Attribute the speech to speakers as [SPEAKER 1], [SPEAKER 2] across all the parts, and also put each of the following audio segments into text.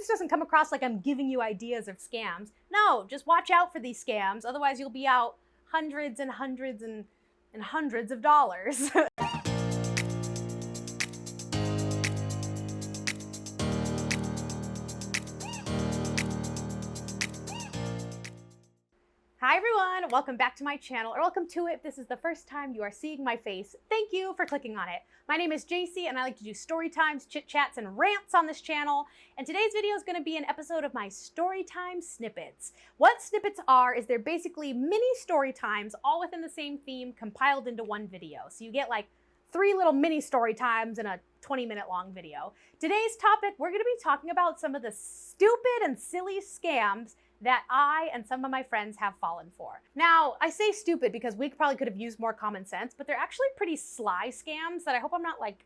[SPEAKER 1] this doesn't come across like I'm giving you ideas of scams. No, just watch out for these scams. Otherwise you'll be out hundreds and hundreds and hundreds of dollars. Hi everyone, welcome back to my channel, or welcome to it if this is the first time you are seeing my face. Thank you for clicking on it. My name is Jacy and I like to do story times, chit chats, and rants on this channel. And today's video is going to be an episode of my Storytime Snippets. What snippets are is they're basically mini story times all within the same theme compiled into one video. So you get like 3 little mini story times in a 20-minute long video. Today's topic, we're going to be talking about some of the stupid and silly scams that I and some of my friends have fallen for. Now, I say stupid because we probably could have used more common sense, but they're actually pretty sly scams that I hope I'm not like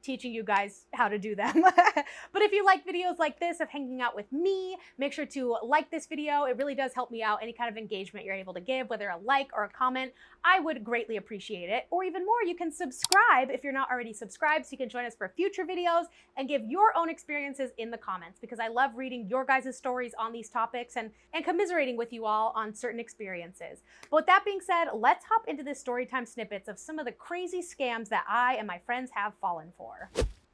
[SPEAKER 1] teaching you guys how to do them. But if you like videos like this of hanging out with me, make sure to like this video. It really does help me out. Any kind of engagement you're able to give, whether a like or a comment, I would greatly appreciate it. Or even more, you can subscribe if you're not already subscribed so you can join us for future videos and give your own experiences in the comments, because I love reading your guys' stories on these topics and commiserating with you all on certain experiences. But with that being said, let's hop into this Storytime snippets of some of the crazy scams that I and my friends have fallen for.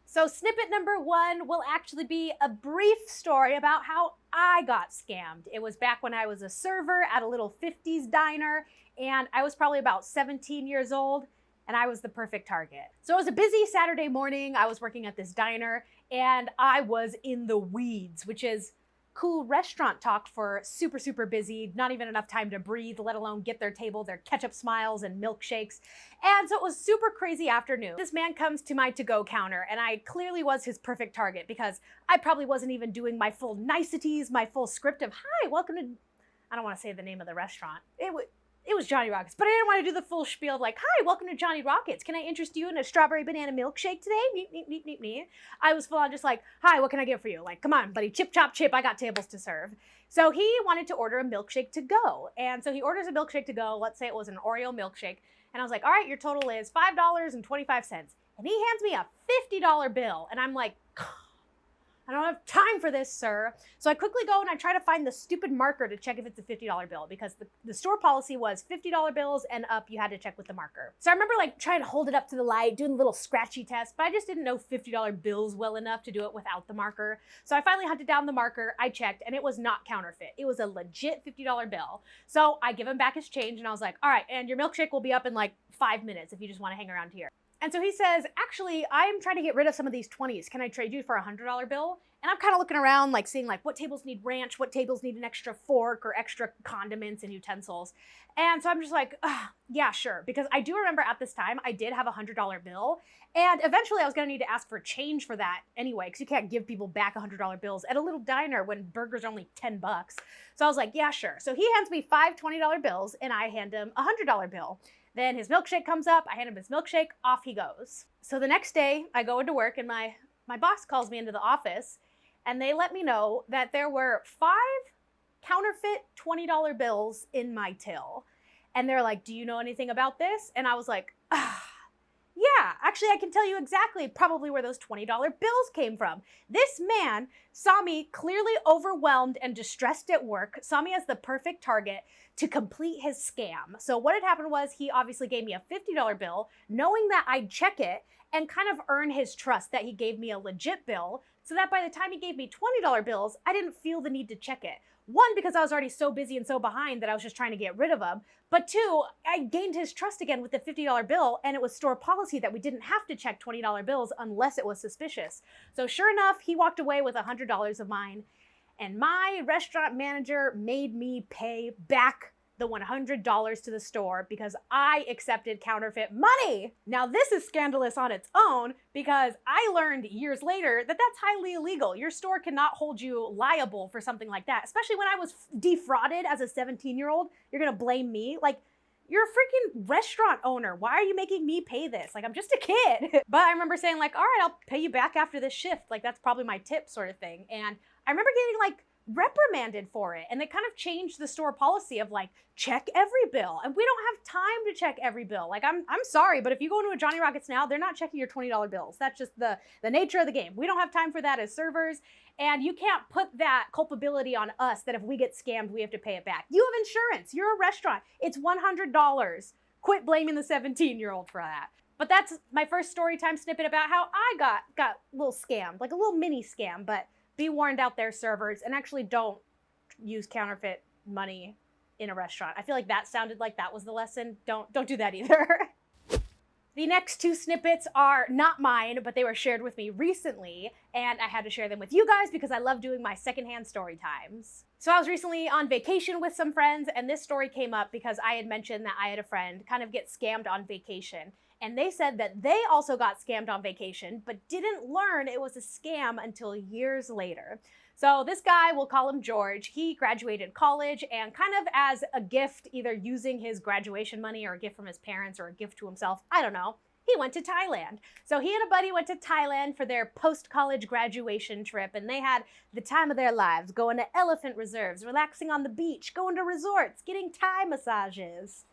[SPEAKER 1] So snippet number 1 will actually be a brief story about how I got scammed. It was back when I was a server at a little 50s diner, and I was probably about 17 years old, and I was the perfect target. So it was a busy Saturday morning. I was working at this diner, and I was in the weeds, which is cool restaurant talk for super, super busy, not even enough time to breathe, let alone get their table, their ketchup smiles and milkshakes. And so it was super crazy afternoon. This man comes to my to-go counter, and I clearly was his perfect target because I probably wasn't even doing my full niceties, my full script of, hi, welcome to, I don't want to say the name of the restaurant. It was Johnny Rockets, but I didn't want to do the full spiel of like, hi, welcome to Johnny Rockets. Can I interest you in a strawberry banana milkshake today? Neat, neat, neat, neat, neat. I was full on just like, hi, what can I get for you? Like, come on, buddy, chip, chop, chip, I got tables to serve. So he wanted to order a milkshake to go. And so he orders a milkshake to go. Let's say it was an Oreo milkshake. And I was like, all right, your total is $5.25. And he hands me a $50 bill. And I'm like, I don't have time for this, sir. So I quickly go and I try to find the stupid marker to check if it's a $50 bill, because the store policy was $50 bills and up, you had to check with the marker. So I remember like trying to hold it up to the light, doing a little scratchy test, but I just didn't know $50 bills well enough to do it without the marker. So I finally hunted down the marker, I checked, and it was not counterfeit. It was a legit $50 bill. So I give him back his change and I was like, all right, and your milkshake will be up in like 5 minutes if you just want to hang around here. And so he says, actually, I'm trying to get rid of some of these 20s. Can I trade you for a $100 bill? And I'm kind of looking around, like seeing like what tables need ranch, what tables need an extra fork or extra condiments and utensils. And so I'm just like, yeah, sure. Because I do remember at this time, I did have a $100 bill. And eventually I was going to need to ask for change for that anyway, because you can't give people back $100 bills at a little diner when burgers are only 10 bucks. So I was like, yeah, sure. So he hands me 5 $20 bills and I hand him a $100 bill. Then his milkshake comes up, I hand him his milkshake, off he goes. So the next day I go into work and my boss calls me into the office and they let me know that there were 5 counterfeit $20 bills in my till. And they're like, do you know anything about this? And I was like, yeah, actually I can tell you exactly probably where those $20 bills came from. This man saw me clearly overwhelmed and distressed at work, saw me as the perfect target to complete his scam. So what had happened was he obviously gave me a $50 bill, knowing that I'd check it and kind of earn his trust that he gave me a legit bill, so that by the time he gave me $20 bills, I didn't feel the need to check it. 1, because I was already so busy and so behind that I was just trying to get rid of them. But 2, I gained his trust again with the $50 bill, and it was store policy that we didn't have to check $20 bills unless it was suspicious. So sure enough, he walked away with $100 of mine, and my restaurant manager made me pay back the $100 to the store because I accepted counterfeit money. Now this is scandalous on its own because I learned years later that that's highly illegal. Your store cannot hold you liable for something like that, especially when I was defrauded as a 17-year-old. You're gonna blame me? Like, you're a freaking restaurant owner. Why are you making me pay this? Like, I'm just a kid. But I remember saying like, all right, I'll pay you back after this shift. Like, that's probably my tip sort of thing. And I remember getting like reprimanded for it. And they kind of changed the store policy of like, check every bill. And we don't have time to check every bill. Like, I'm sorry, but if you go into a Johnny Rockets now, they're not checking your $20 bills. That's just the nature of the game. We don't have time for that as servers. And you can't put that culpability on us that if we get scammed, we have to pay it back. You have insurance. You're a restaurant. It's $100. Quit blaming the 17-year-old for that. But that's my first story time snippet about how I got a little scammed, like a little mini scam. But be warned out there, servers, and actually don't use counterfeit money in a restaurant. I feel like that sounded like that was the lesson. Don't do that either. The next two snippets are not mine, but they were shared with me recently, and I had to share them with you guys because I love doing my secondhand story times. So I was recently on vacation with some friends, and this story came up because I had mentioned that I had a friend kind of get scammed on vacation. And they said that they also got scammed on vacation, but didn't learn it was a scam until years later. So this guy, we'll call him George, he graduated college and kind of as a gift, either using his graduation money or a gift from his parents or a gift to himself, I don't know, he went to Thailand. So he and a buddy went to Thailand for their post-college graduation trip, and they had the time of their lives, going to elephant reserves, relaxing on the beach, going to resorts, getting Thai massages.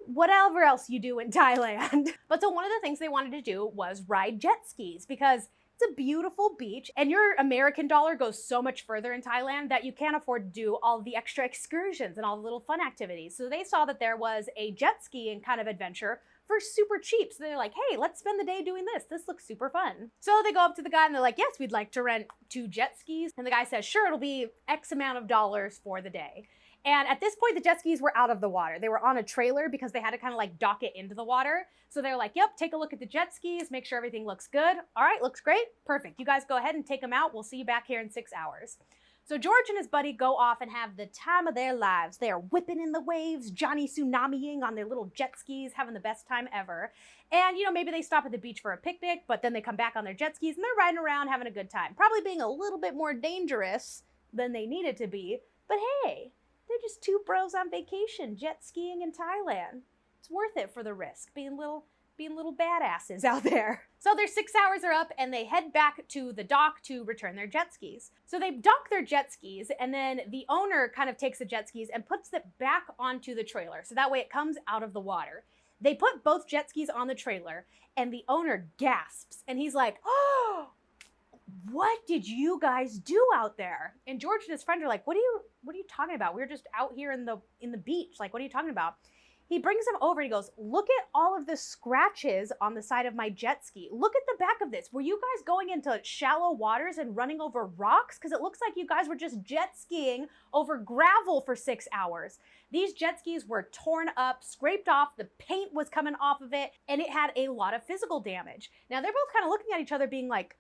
[SPEAKER 1] Whatever else you do in Thailand. But so one of the things they wanted to do was ride jet skis because it's a beautiful beach and your American dollar goes so much further in Thailand that you can't afford to do all the extra excursions and all the little fun activities. So they saw that there was a jet skiing kind of adventure for super cheap. So they're like, hey, let's spend the day doing this. This looks super fun. So they go up to the guy and they're like, yes, we'd like to rent 2 jet skis. And the guy says, sure, it'll be X amount of dollars for the day. And at this point, the jet skis were out of the water. They were on a trailer because they had to kind of like dock it into the water. So they're like, yep, take a look at the jet skis, make sure everything looks good. All right, looks great. Perfect. You guys go ahead and take them out. We'll see you back here in 6 hours. So George and his buddy go off and have the time of their lives. They are whipping in the waves, Johnny Tsunamiing on their little jet skis, having the best time ever. And, you know, maybe they stop at the beach for a picnic, but then they come back on their jet skis and they're riding around having a good time. Probably being a little bit more dangerous than they needed to be. But hey, they're just 2 bros on vacation, jet skiing in Thailand. It's worth it for the risk, being little badasses out there. So their 6 hours are up and they head back to the dock to return their jet skis. So they dock their jet skis and then the owner kind of takes the jet skis and puts it back onto the trailer. So that way it comes out of the water. They put both jet skis on the trailer and the owner gasps and he's like, oh, what did you guys do out there? And George and his friend are like, what are you talking about? We were just out here in the beach. Like, what are you talking about? He brings them over and he goes, look at all of the scratches on the side of my jet ski. Look at the back of this. Were you guys going into shallow waters and running over rocks? Because it looks like you guys were just jet skiing over gravel for 6 hours. These jet skis were torn up, scraped off, the paint was coming off of it, and it had a lot of physical damage. Now they're both kind of looking at each other being like,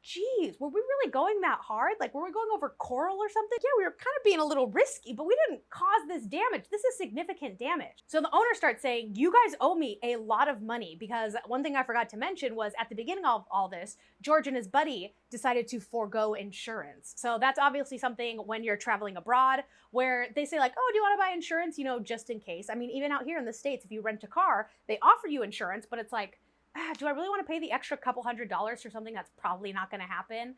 [SPEAKER 1] geez, were we really going that hard? Like, were we going over coral or something? Yeah, we were kind of being a little risky, but we didn't cause this damage. This is significant damage. So the owner starts saying, you guys owe me a lot of money, because one thing I forgot to mention was at the beginning of all this, George and his buddy decided to forego insurance. So that's obviously something when you're traveling abroad where they say like, oh, do you want to buy insurance? You know, just in case. I mean, even out here in the States, if you rent a car, they offer you insurance, but it's like, do I really want to pay the extra couple $100s for something that's probably not going to happen?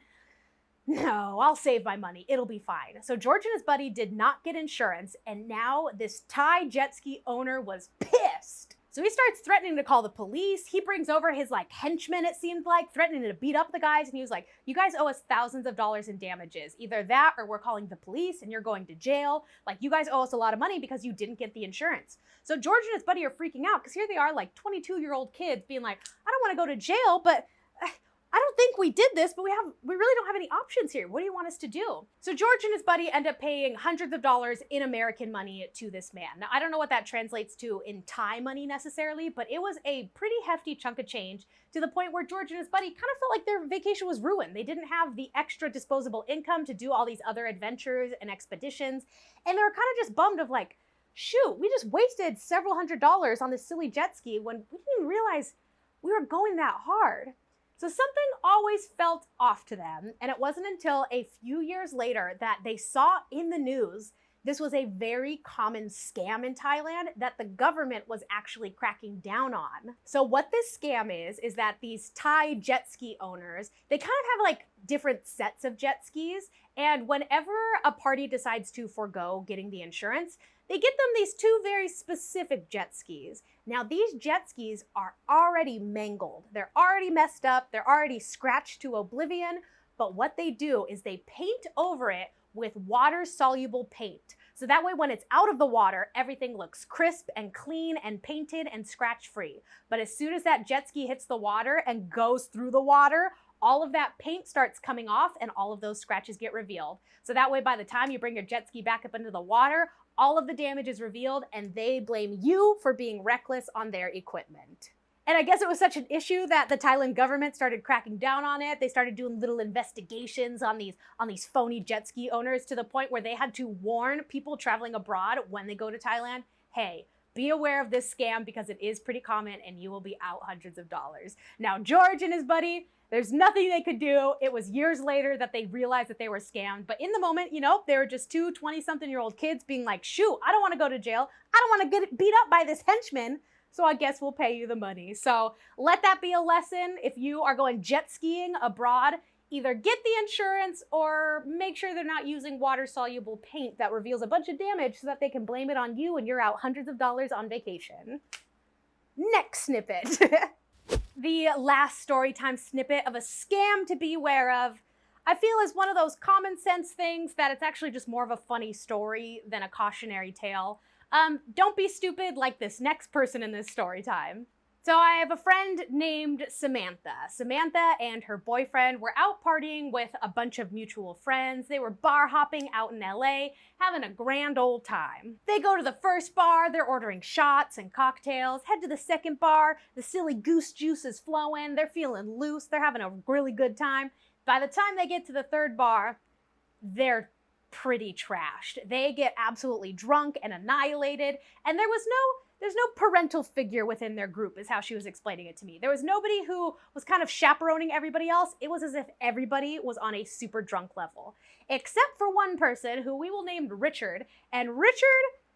[SPEAKER 1] No, I'll save my money. It'll be fine. So George and his buddy did not get insurance, and now this Thai jet ski owner was pissed. So he starts threatening to call the police. He brings over his like henchmen, it seemed like, threatening to beat up the guys. And he was like, you guys owe us thousands of dollars in damages. Either that or we're calling the police and you're going to jail. Like, you guys owe us a lot of money because you didn't get the insurance. So George and his buddy are freaking out because here they are like 22-year-old kids being like, I don't want to go to jail, but I don't think we did this, but we really don't have any options here. What do you want us to do? So George and his buddy end up paying hundreds of dollars in American money to this man. Now, I don't know what that translates to in Thai money necessarily, but it was a pretty hefty chunk of change to the point where George and his buddy kind of felt like their vacation was ruined. They didn't have the extra disposable income to do all these other adventures and expeditions. And they were kind of just bummed of like, shoot, we just wasted several $100s on this silly jet ski when we didn't even realize we were going that hard. So something always felt off to them, and it wasn't until a few years later that they saw in the news This was a very common scam in Thailand that the government was actually cracking down on. So what this scam is that these Thai jet ski owners, they kind of have like different sets of jet skis. And whenever a party decides to forego getting the insurance, they get them these two very specific jet skis. Now, these jet skis are already mangled. They're already messed up. They're already scratched to oblivion. But what they do is they paint over it with water-soluble paint. So that way when it's out of the water, everything looks crisp and clean and painted and scratch-free. But as soon as that jet ski hits the water and goes through the water, all of that paint starts coming off and all of those scratches get revealed. So that way by the time you bring your jet ski back up into the water, all of the damage is revealed and they blame you for being reckless on their equipment. And I guess it was such an issue that the Thailand government started cracking down on it. They started doing little investigations on these phony jet ski owners to the point where they had to warn people traveling abroad when they go to Thailand, hey, be aware of this scam because it is pretty common and you will be out hundreds of dollars. Now, George and his buddy, there's nothing they could do. It was years later that they realized that they were scammed. But in the moment, you know, they were just two 20-something-year-old kids being like, shoot, I don't want to go to jail. I don't want to get beat up by this henchman. So I guess we'll pay you the money. So let that be a lesson. If you are going jet skiing abroad, either get the insurance or make sure they're not using water-soluble paint that reveals a bunch of damage so that they can blame it on you and you're out hundreds of dollars on vacation. Next snippet. The last story time snippet of a scam to be aware of, I feel is one of those common sense things that it's actually just more of a funny story than a cautionary tale. Don't be stupid like this next person in this story time. So I have a friend named Samantha. Samantha and her boyfriend were out partying with a bunch of mutual friends. They were bar hopping out in LA, having a grand old time. They go to the first bar, they're ordering shots and cocktails, head to the second bar, the silly goose juice is flowing, they're feeling loose, they're having a really good time. By the time they get to the third bar, they're pretty trashed. They get absolutely drunk and annihilated, and there's no parental figure within their group, is how she was explaining it to me. There was nobody who was kind of chaperoning everybody else. It was as if everybody was on a super drunk level, except for one person who we will name Richard. And Richard,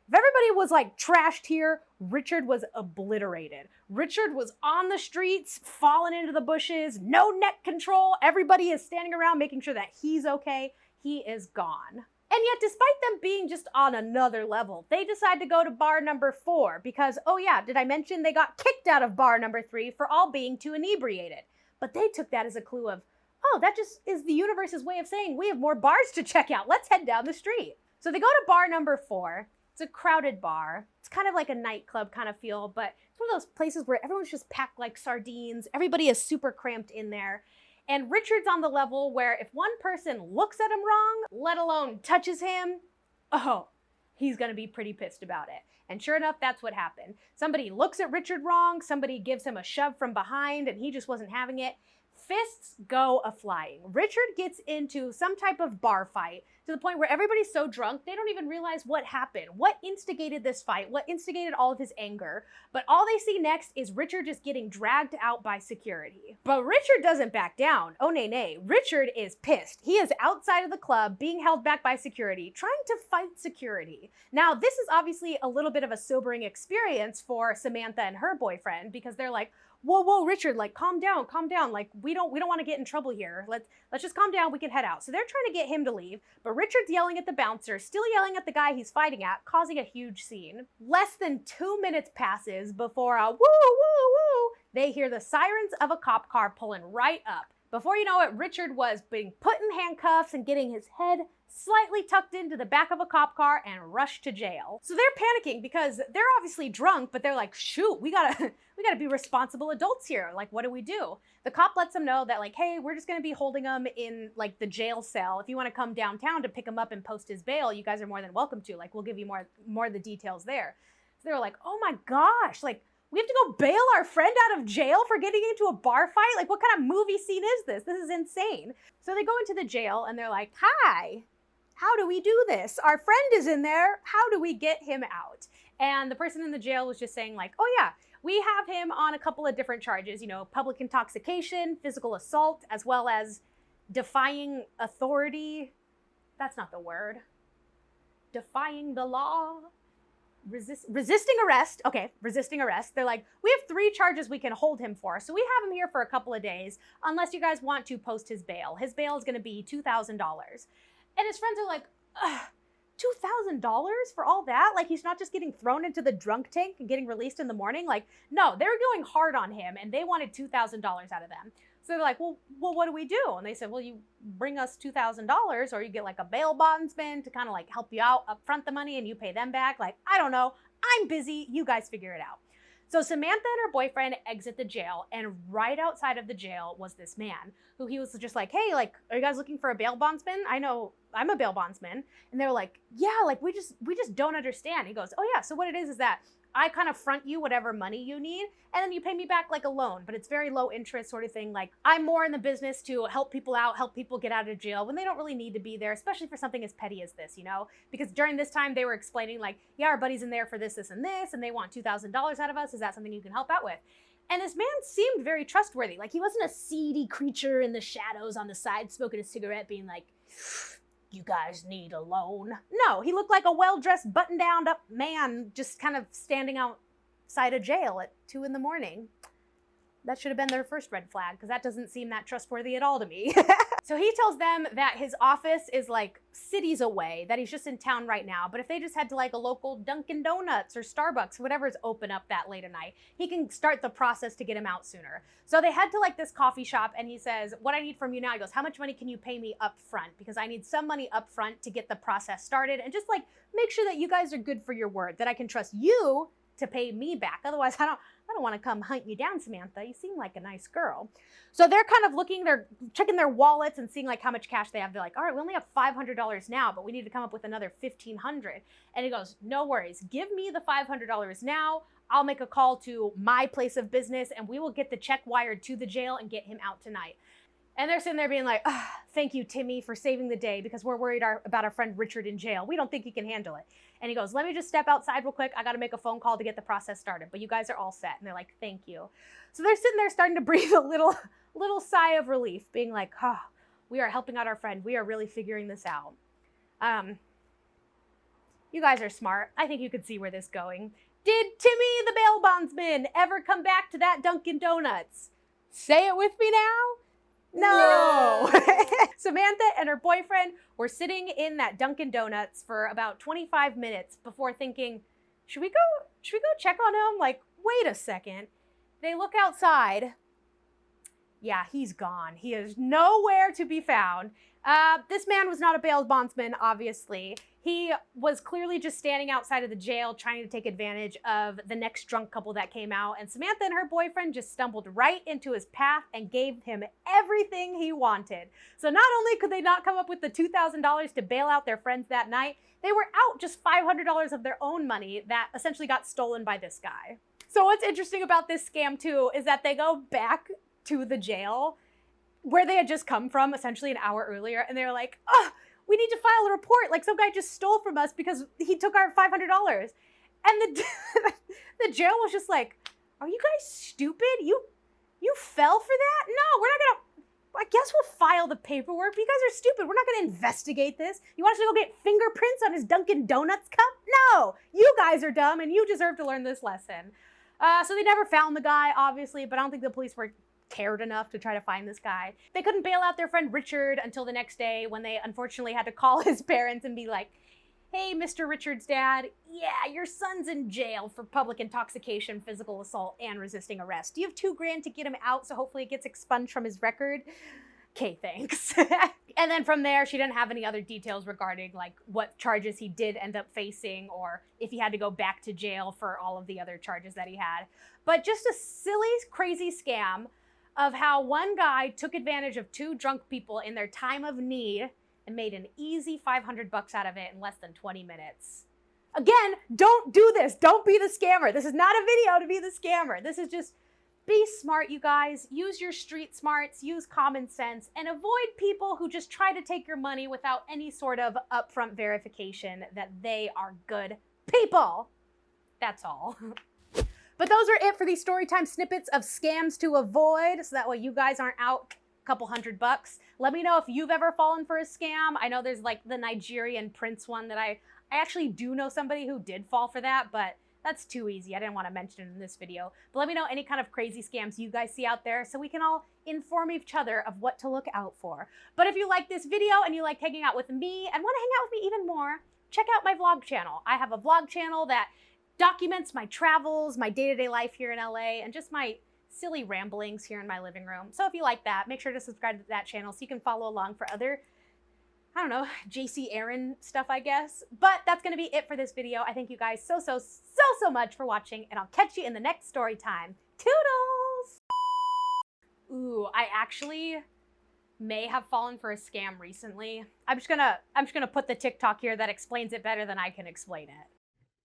[SPEAKER 1] if everybody was like trashed here, Richard was obliterated. Richard was on the streets, falling into the bushes, no neck control. Everybody is standing around making sure that he's okay. He is gone. And yet, despite them being just on another level, they decide to go to bar number 4 because, oh yeah, did I mention they got kicked out of bar number 3 for all being too inebriated? But they took that as a clue of, oh, that just is the universe's way of saying we have more bars to check out. Let's head down the street. So they go to bar number 4. It's a crowded bar. It's kind of like a nightclub kind of feel, but it's one of those places where everyone's just packed like sardines. Everybody is super cramped in there. And Richard's on the level where if one person looks at him wrong, let alone touches him, oh, he's gonna be pretty pissed about it. And sure enough, that's what happened. Somebody looks at Richard wrong, somebody gives him a shove from behind, and he just wasn't having it. Fists go a-flying. Richard gets into some type of bar fight to the point where everybody's so drunk, they don't even realize what happened, what instigated this fight, what instigated all of his anger. But all they see next is Richard just getting dragged out by security. But Richard doesn't back down. Oh, nay. Richard is pissed. He is outside of the club, being held back by security, trying to fight security. Now, this is obviously a little bit of a sobering experience for Samantha and her boyfriend because they're like, whoa, Richard, like, calm down. Like, we don't want to get in trouble here. Let's just calm down. We can head out. So they're trying to get him to leave, but Richard's yelling at the bouncer, still yelling at the guy he's fighting at, causing a huge scene. Less than 2 minutes passes before a woo, they hear the sirens of a cop car pulling right up. Before you know it, Richard was being put in handcuffs and getting his head slightly tucked into the back of a cop car and rushed to jail. So they're panicking because they're obviously drunk, but they're like, shoot, we gotta be responsible adults here. Like, what do we do? The cop lets them know that, like, hey, we're just gonna be holding him in like the jail cell. If you want to come downtown to pick him up and post his bail, you guys are more than welcome to. Like, we'll give you more of the details there. So they were like, oh my gosh, like, we have to go bail our friend out of jail for getting into a bar fight? Like, what kind of movie scene is this? This is insane. So they go into the jail and they're like, hi, how do we do this? Our friend is in there. How do we get him out? And the person in the jail was just saying like, oh yeah, we have him on a couple of different charges, you know, public intoxication, physical assault, as well as defying authority. That's not the word. defying the law. Resisting arrest. Okay, resisting arrest. They're like, we have 3 charges we can hold him for. So we have him here for a couple of days, unless you guys want to post his bail. His bail is going to be $2,000. And his friends are like, $2,000 for all that? Like, he's not just getting thrown into the drunk tank and getting released in the morning? Like, no, they're going hard on him, and they wanted $2,000 out of them. So they're like, well, what do we do? And they said, well, you bring us $2,000, or you get like a bail bondsman to kind of like help you out up front the money, and you pay them back. Like, I don't know. I'm busy. You guys figure it out. So Samantha and her boyfriend exit the jail, and right outside of the jail was this man who he was just like, hey, like, are you guys looking for a bail bondsman? I know I'm a bail bondsman. And they were like, yeah, like, we just don't understand. He goes, oh yeah, so what it is that I kind of front you whatever money you need, and then you pay me back like a loan, but it's very low interest sort of thing. Like, I'm more in the business to help people out, help people get out of jail when they don't really need to be there, especially for something as petty as this, you know? Because during this time they were explaining like, yeah, our buddy's in there for this, and this, and they want $2,000 out of us. Is that something you can help out with? And this man seemed very trustworthy. Like, he wasn't a seedy creature in the shadows on the side smoking a cigarette being like, you guys need a loan. No, he looked like a well-dressed, button-down up man just kind of standing outside a jail at 2 in the morning. That should have been their first red flag, because that doesn't seem that trustworthy at all to me. So he tells them that his office is like cities away, that he's just in town right now, but if they just head to like a local Dunkin' Donuts or Starbucks, whatever's open up that late at night, he can start the process to get him out sooner. So they head to like this coffee shop, and he says, what I need from you now, he goes, how much money can you pay me up front? Because I need some money up front to get the process started, and just like make sure that you guys are good for your word, that I can trust you to pay me back. Otherwise, I don't want to come hunt you down, Samantha. You seem like a nice girl. So they're kind of looking, they're checking their wallets and seeing like how much cash they have. They're like, all right, we only have $500 now, but we need to come up with another $1,500. And he goes, no worries. Give me the $500 now. I'll make a call to my place of business, and we will get the check wired to the jail and get him out tonight. And they're sitting there being like, oh, thank you, Timmy, for saving the day, because we're worried about our friend Richard in jail. We don't think he can handle it. And he goes, let me just step outside real quick. I got to make a phone call to get the process started, but you guys are all set. And they're like, thank you. So they're sitting there starting to breathe a little sigh of relief, being like, oh, we are helping out our friend. We are really figuring this out. You guys are smart. I think you could see where this is going. Did Timmy the bail bondsman ever come back to that Dunkin' Donuts? Say it with me now. No. Samantha and her boyfriend were sitting in that Dunkin' Donuts for about 25 minutes before thinking, should we go check on him? Like, wait a second. They look outside. Yeah, he's gone. He is nowhere to be found. This man was not a bail bondsman, obviously. He was clearly just standing outside of the jail trying to take advantage of the next drunk couple that came out, and Samantha and her boyfriend just stumbled right into his path and gave him everything he wanted. So not only could they not come up with the $2,000 to bail out their friends that night, they were out just $500 of their own money that essentially got stolen by this guy. So what's interesting about this scam too is that they go back to the jail where they had just come from essentially an hour earlier, and they were like, oh, we need to file a report. Like, some guy just stole from us because he took our $500. And the jail was just like, are you guys stupid? You fell for that? No, we're not gonna, I guess we'll file the paperwork, but you guys are stupid. We're not gonna investigate this. You want us to go get fingerprints on his Dunkin' Donuts cup? No, you guys are dumb and you deserve to learn this lesson. So they never found the guy, obviously, but I don't think the police were cared enough to try to find this guy. They couldn't bail out their friend Richard until the next day, when they unfortunately had to call his parents and be like, hey, Mr. Richard's dad, yeah, your son's in jail for public intoxication, physical assault, and resisting arrest. Do you have $2,000 to get him out so hopefully it gets expunged from his record? Okay, thanks. And then from there, she didn't have any other details regarding like what charges he did end up facing, or if he had to go back to jail for all of the other charges that he had. But just a silly, crazy scam of how one guy took advantage of 2 drunk people in their time of need and made an easy $500 out of it in less than 20 minutes. Again, don't do this. Don't be the scammer. This is not a video to be the scammer. This is just, be smart, you guys. Use your street smarts, use common sense, and avoid people who just try to take your money without any sort of upfront verification that they are good people. That's all. But those are it for these Storytime snippets of scams to avoid, so that way you guys aren't out a couple $100. Let me know if you've ever fallen for a scam. I know there's like the Nigerian prince one that I I actually do know somebody who did fall for that, but that's too easy. I didn't want to mention it in this video. But let me know any kind of crazy scams you guys see out there so we can all inform each other of what to look out for. But if you like this video and you like hanging out with me and want to hang out with me even more, check out my vlog channel. I have a vlog channel that documents my travels, my day-to-day life here in LA, and just my silly ramblings here in my living room. So if you like that, make sure to subscribe to that channel so you can follow along for other, I don't know, Jacy Aaron stuff, I guess. But that's going to be it for this video. I thank you guys so much for watching, and I'll catch you in the next story time. Toodles! Ooh, I actually may have fallen for a scam recently. I'm just gonna put the TikTok here that explains it better than I can explain it.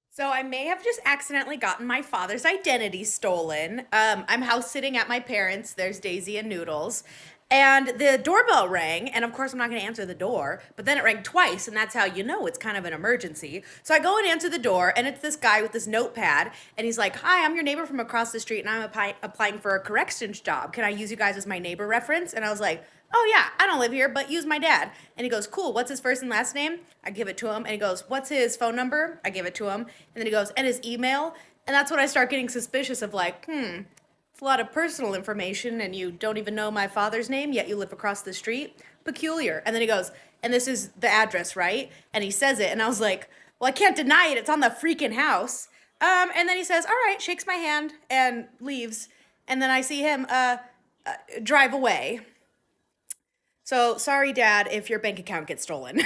[SPEAKER 2] So I may have just accidentally gotten my father's identity stolen. I'm house sitting at my parents'. There's Daisy and Noodles. And the doorbell rang, and of course I'm not going to answer the door, but then it rang twice, and that's how you know it's kind of an emergency. So I go and answer the door, and it's this guy with this notepad, and he's like, "Hi, I'm your neighbor from across the street, and I'm applying for a corrections job. Can I use you guys as my neighbor reference?" And I was like, "Oh yeah, I don't live here, but use my dad." And he goes, "Cool, what's his first and last name?" I give it to him, and he goes, "What's his phone number?" I give it to him, and then he goes, "And his email?" And that's when I start getting suspicious of like, it's a lot of personal information, and you don't even know my father's name, yet you live across the street. Peculiar. And then he goes, "And this is the address, right?" And he says it, and I was like, "Well, I can't deny it. It's on the freaking house." And then he says, "All right," shakes my hand, and leaves. And then I see him drive away. So sorry, Dad, if your bank account gets stolen.